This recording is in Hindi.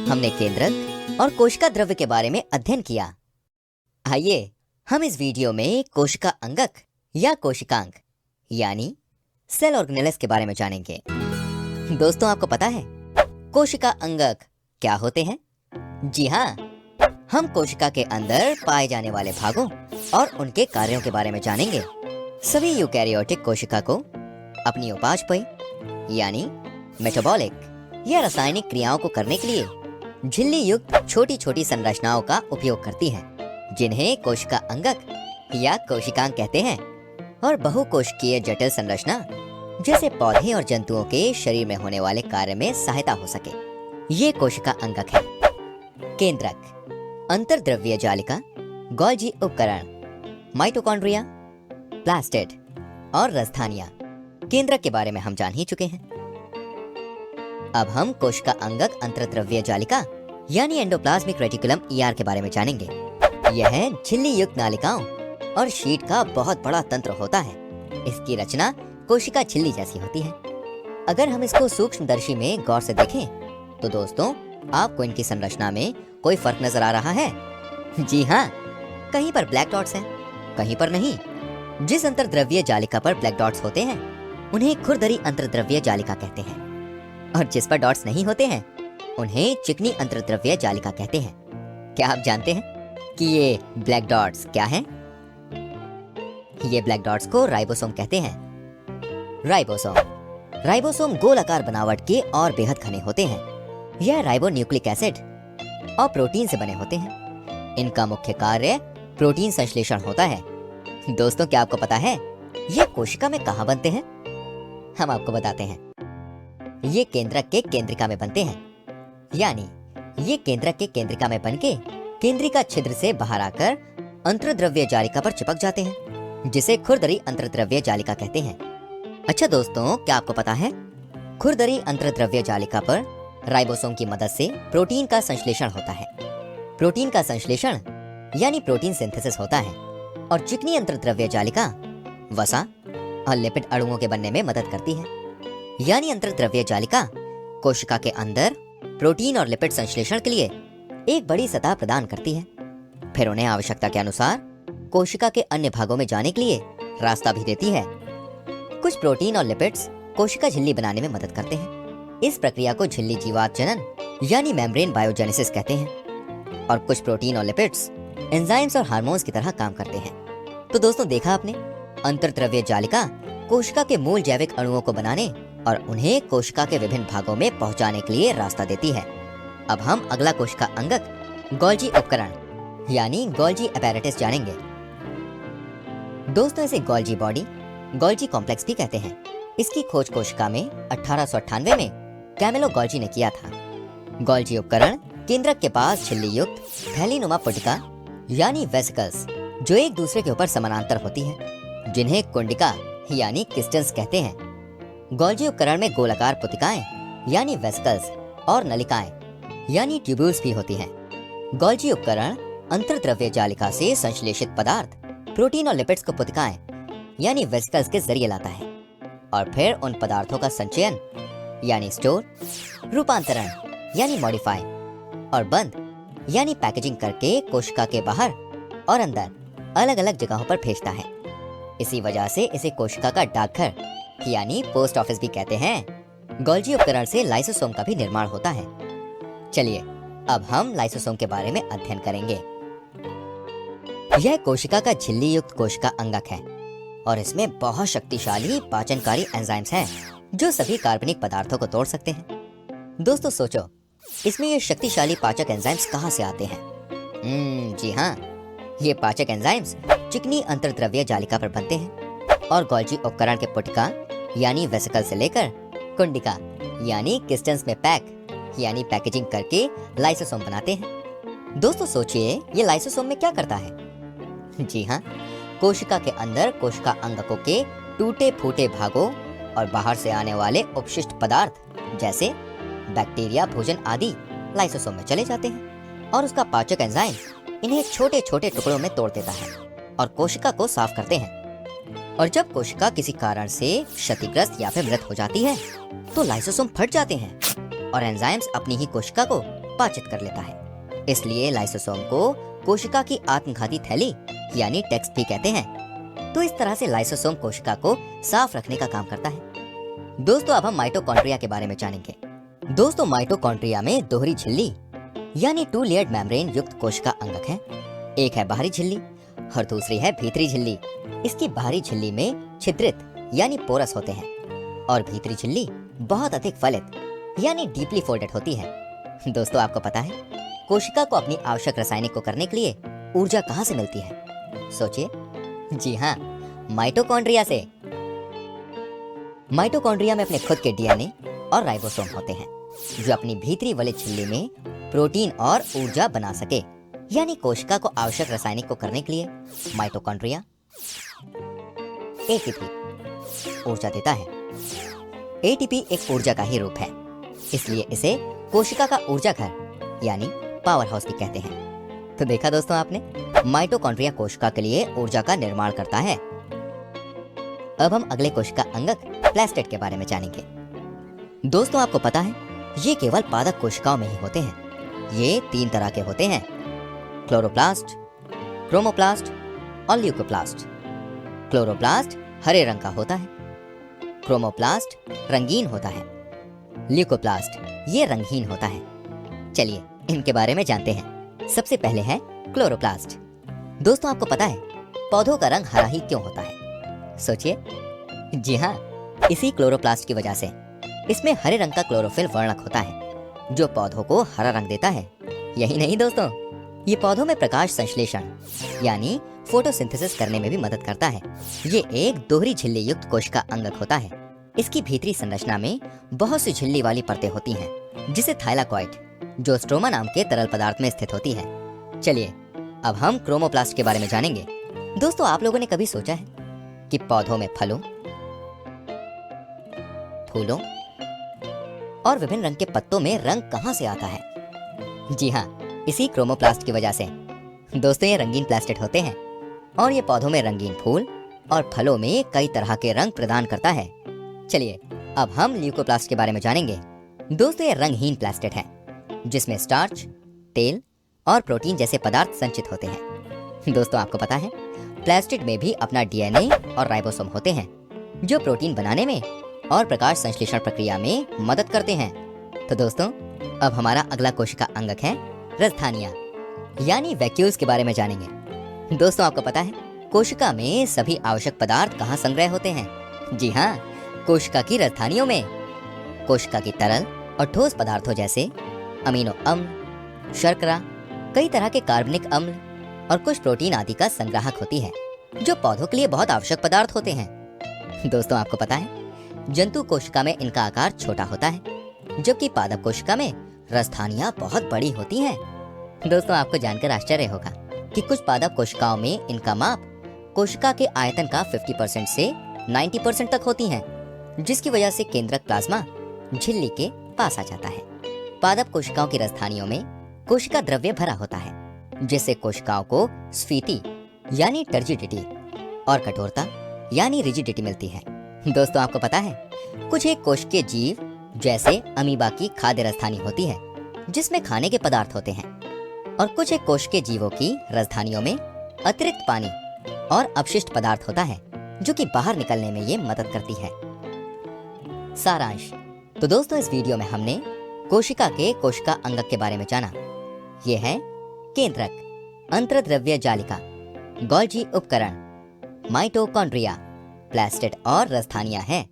हमने केंद्रक और कोशिका द्रव्य के बारे में अध्ययन किया। आइए हम इस वीडियो में कोशिका अंगक या कोशिकांग यानी सेल ऑर्गेनेल्स के बारे में जानेंगे। दोस्तों, आपको पता है कोशिका अंगक क्या होते हैं? जी हाँ, हम कोशिका के अंदर पाए जाने वाले भागों और उनके कार्यों के बारे में जानेंगे। सभी यूकैरियोटिक कोशिका को अपनी उपापचय यानी मेटाबॉलिक या रासायनिक क्रियाओं को करने के लिए झिल्ली युक्त छोटी छोटी संरचनाओं का उपयोग करती हैं, जिन्हें कोशिका अंगक या कोशिकांग कहते हैं। और बहुकोशिकीय जटिल संरचना जैसे पौधे और जंतुओं के शरीर में होने वाले कार्य में सहायता हो सके, ये कोशिका अंगक है। केंद्रक, अंतर्द्रव्यीय जालिका, गोल्जी उपकरण, माइटोकॉन्ड्रिया, प्लास्टिड और राजधानियां। केंद्रक के बारे में हम जान ही चुके हैं। अब हम कोशिका अंगक अंतर्द्रव्यीय जालिका यानी एंडोप्लाज्मिक रेटिकुलम ईआर के बारे में जानेंगे। यह झिल्ली युक्त नालिकाओं और शीट का बहुत बड़ा तंत्र होता है। इसकी रचना कोशिका झिल्ली जैसी होती है। अगर हम इसको सूक्ष्मदर्शी में गौर से देखें तो दोस्तों, आपको इनकी संरचना में कोई फर्क नजर आ रहा है? जी हाँ, कहीं पर ब्लैक डॉट्स हैं, कहीं पर नहीं। जिस अंतर्द्रव्यीय जालिका पर ब्लैक डॉट्स होते हैं उन्हें खुरदरी अंतर्द्रव्यीय जालिका कहते हैं, और जिस पर डॉट्स नहीं होते हैं उन्हें चिकनी अंतर्द्रव्यीय जालिका कहते हैं। क्या आप जानते हैं कि ये ब्लैक डॉट्स क्या हैं? ये ब्लैक डॉट्स को राइबोसोम कहते हैं। राइबोसोम गोलाकार बनावट के और बेहद घने होते हैं। यह राइबोन्यूक्लिक एसिड और प्रोटीन से बने होते हैं। इनका मुख्य कार्य प्रोटीन संश्लेषण होता है। दोस्तों, क्या आपको पता है ये कोशिका में कहाँ बनते हैं? हम आपको बताते हैं। ये केंद्रक के केंद्रिका में बनते हैं, यानी ये केंद्रक के केंद्रिका में बनके केंद्रिका छिद्र से बाहर आकर अंतर्द्रव्यीय जालिका पर चिपक जाते हैं, जिसे खुरदरी अंतर्द्रव्यीय जालिका कहते हैं। अच्छा दोस्तों, क्या आपको पता है खुरदरी अंतर्द्रव्यीय जालिका पर राइबोसोम की मदद से प्रोटीन का संश्लेषण होता है। प्रोटीन का संश्लेषण यानी प्रोटीन सिंथेसिस होता है, और चिकनी अंतर्द्रव्यीय जालिका वसा और लिपिड अणुओं के बनने में मदद करती है। यानी अंतर्द्रव्यीय जालिका कोशिका के अंदर प्रोटीन और लिपिड संश्लेषण के लिए एक बड़ी सतह प्रदान करती है। फिर उन्हें आवश्यकता के अनुसार कोशिका के अन्य भागों में जाने के लिए रास्ता भी देती है। कुछ प्रोटीन और लिपिड्स कोशिका झिल्ली बनाने में मदद करते हैं। इस प्रक्रिया को झिल्ली जीवात जनन यानी मेम्ब्रेन बायोजेनेसिस कहते हैं। और कुछ प्रोटीन और लिपिड्स एंजाइम्स और हार्मोन्स की तरह काम करते हैं। तो दोस्तों, देखा आपने, अंतर्द्रव्यीय जालिका कोशिका के मूल जैविक अणुओं को बनाने और उन्हें कोशिका के विभिन्न भागों में पहुंचाने के लिए रास्ता देती है। अब हम अगला कोशिका अंगक गोल्जी उपकरण यानी गोल्जी अपैरेटस जानेंगे। दोस्तों, इसे गोल्जी बॉडी, गोल्जी कॉम्प्लेक्स भी कहते हैं। इसकी खोज कोशिका में 1898 में कैमिलो गोल्जी ने किया था। गोल्जी उपकरण केंद्रक के पास झिल्ली युक्त थैलीनुमा पुटिका यानी वेसिकल्स जो एक दूसरे के ऊपर समानांतर होती हैं, जिन्हें कुंडिका यानी किस्टन्स कहते हैं। गोल्जी उपकरण में गोलाकार पुटिकाएं यानी वेसिकल्स और नलिकाएं यानी ट्यूब्यूल्स भी होती हैं। गोल्जी उपकरण अंतर्द्रव्यीय जालिका से संश्लेषित पदार्थ प्रोटीन और लिपिड्स को पुटिकाएं यानी वेसिकल्स के जरिए लाता है, और फिर उन पदार्थों का संचयन यानी स्टोर, रूपांतरण यानी मॉडिफाई और बंद यानी पैकेजिंग करके कोशिका के बाहर और अंदर अलग अलग जगहों पर भेजता है। इसी वजह से इसे कोशिका का डाकघर यानी पोस्ट ऑफिस भी कहते हैं। गोल्जी उपकरण से लाइसोसोम का भी निर्माण होता है। चलिए अब हम लाइसोसोम के बारे में अध्ययन करेंगे। यह कोशिका का झिल्ली युक्त कोशिका अंगक है, और इसमें बहुत शक्तिशाली पाचनकारी एंजाइम्स हैं जो सभी कार्बनिक पदार्थों को तोड़ सकते हैं। दोस्तों सोचो, इसमें ये शक्तिशाली पाचक एंजाइम्स कहाँ से आते हैं? जी हाँ, ये पाचक एंजाइम्स चिकनी अंतर्द्रव्यीय जालिका पर बनते हैं, और गोल्जी उपकरण के पुटिका यानी वेसिकल से लेकर कुंडिका यानी किस्टन्स में पैक यानी पैकेजिंग करके लाइसोसोम बनाते हैं। दोस्तों सोचिए, ये लाइसोसोम में क्या करता है? जी हाँ, कोशिका के अंदर कोशिका अंगकों के टूटे फूटे भागों और बाहर से आने वाले उपशिष्ट पदार्थ जैसे बैक्टीरिया, भोजन आदि लाइसोसोम में चले जाते हैं, और उसका पाचक एंजाइम इन्हें छोटे छोटे टुकड़ों में तोड़ देता है और कोशिका को साफ करते हैं। और जब कोशिका किसी कारण से क्षतिग्रस्त या फिर मृत हो जाती है तो लाइसोसोम फट जाते हैं और एंजाइम्स अपनी ही कोशिका को पाचित कर लेता है। इसलिए लाइसोसोम को कोशिका की आत्मघाती थैली यानी टेक्स्ट भी कहते हैं। तो इस तरह से लाइसोसोम कोशिका को साफ रखने का काम करता है। दोस्तों अब हम माइटोकॉन्ड्रिया के बारे में जानेंगे। दोस्तों माइटोकॉन्ड्रिया में दोहरी झिल्ली यानी 2 लेयर्ड मेम्ब्रेन युक्त कोशिका अंगक है। एक है बाहरी झिल्ली और दूसरी है भीतरी झिल्ली। इसकी बाहरी झिल्ली में छिद्रित यानी पोरस होते हैं और भीतरी झिल्ली बहुत अधिक फलित यानी डीपली फोल्डेड होती है। दोस्तों आपको पता है कोशिका को अपनी आवश्यक रासायनिक को करने के लिए ऊर्जा कहाँ से मिलती है? सोचिए, जी हाँ, माइटोकॉन्ड्रिया से। माइटोकॉन्ड्रिया में अपने खुद के डीएनए और राइबोसोम होते हैं जो अपनी भीतरी वाली झिल्ली में प्रोटीन और ऊर्जा बना सके, यानी कोशिका को आवश्यक रासायनिक को करने के लिए माइटोकॉन्ड्रिया एटीपी ऊर्जा देता है। एटीपी एक ऊर्जा का ही रूप है, इसलिए इसे कोशिका का ऊर्जा घर यानी पावर हाउस भी कहते हैं। तो देखा दोस्तों आपने, माइटोकॉन्ड्रिया कोशिका के लिए ऊर्जा का निर्माण करता है। अब हम अगले कोशिका अंगक प्लास्टिड के बारे में जानेंगे। दोस्तों आपको पता है ये केवल पादप कोशिकाओं में ही होते हैं। ये 3 तरह के होते हैं, क्लोरोप्लास्ट, क्रोमोप्लास्ट और ल्यूकोप्लास्ट। क्लोरोप्लास्ट हरे रंग का होता है, क्रोमोप्लास्ट रंगीन होता है, ल्यूकोप्लास्ट ये रंगहीन होता है। चलिए इनके बारे में जानते हैं। सबसे पहले है क्लोरोप्लास्ट। दोस्तों आपको पता है पौधों का रंग हरा ही क्यों होता है? सोचिए, जी हाँ, इसी क्लोरोप्लास्ट की वजह से इसमें हरे रंग का क्लोरोफिल वर्णक होता है जो पौधों को हरा रंग देता है। यही नहीं दोस्तों, ये पौधों में प्रकाश संश्लेषण यानी फोटोसिंथेसिस करने में भी मदद करता है। ये एक दोहरी झिल्ली युक्त कोशिका अंगक होता है। इसकी भीतरी संरचना में बहुत सी झिल्ली वाली परतें होती हैं, जिसे थाइलाकॉइड जो स्ट्रोमा नाम के तरल पदार्थ में स्थित होती है। चलिए अब हम क्रोमोप्लास्ट के बारे में जानेंगे। दोस्तों आप लोगों ने कभी सोचा है कि पौधों में फलों, फूलों और विभिन्न रंग के पत्तों में रंग कहां से आता है? जी हाँ, इसी क्रोमोप्लास्ट की वजह से। दोस्तों ये रंगीन प्लास्टिड होते हैं और ये पौधों में रंगीन फूल और फलों में कई तरह के रंग प्रदान करता है। चलिए अब हम ल्यूकोप्लास्ट के बारे में जानेंगे। दोस्तों ये रंगहीन प्लास्टिड है जिसमें स्टार्च, तेल और प्रोटीन जैसे पदार्थ संचित होते हैं। दोस्तों आपको पता है प्लास्टिड में भी अपना डीएनए और राइबोसोम होते हैं जो प्रोटीन बनाने में और प्रकाश संश्लेषण प्रक्रिया में मदद करते हैं। तो दोस्तों अब हमारा अगला कोशिका अंगक है राजधानियां यानी वैक्यूल्स के बारे में जानेंगे। दोस्तों आपको पता है कोशिका में सभी आवश्यक पदार्थ कहाँ संग्रह होते हैं? जी हाँ, कोशिका की राजधानियों में। कोशिका की तरल और ठोस पदार्थों जैसे अमीनो अम्ल, शर्करा, कई तरह के कार्बनिक अम्ल और कुछ प्रोटीन आदि का संग्राहक होती है जो पौधों के लिए बहुत आवश्यक पदार्थ होते हैं। दोस्तों आपको पता है जंतु कोशिका में इनका आकार छोटा होता है, जबकि पादप कोशिका में राजधानियां बहुत बड़ी होती हैं। दोस्तों आपको जानकर आश्चर्य होगा कि कुछ पादप कोशिकाओं में इनका माप कोशिका के आयतन का 50% से 90% तक होती हैं, जिसकी वजह से केंद्रक प्लाज्मा झिल्ली के पास आ जाता है। पादप कोशिकाओं की राजधानियों में कोशिका द्रव्य भरा होता है, जिससे कोशिकाओं को स्फीति यानी टर्जिडिटी और कठोरता यानी रिजिडिटी मिलती है। दोस्तों आपको पता है कुछ एक कोशिकीय जीव जैसे अमीबा की खाद्य राजधानी होती है जिसमें खाने के पदार्थ होते हैं, और कुछ एक कोशिकीय जीवों की राजधानियों में अतिरिक्त पानी और अपशिष्ट पदार्थ होता है जो कि बाहर निकलने में ये मदद करती है। सारांश। तो दोस्तों इस वीडियो में हमने कोशिका के कोशिका अंगक के बारे में जाना। ये है केंद्रक, अंतर्द्रव्य जालिका, गोल्जी उपकरण, माइटोकॉन्ड्रिया, प्लास्टिड और राजधानियां हैं।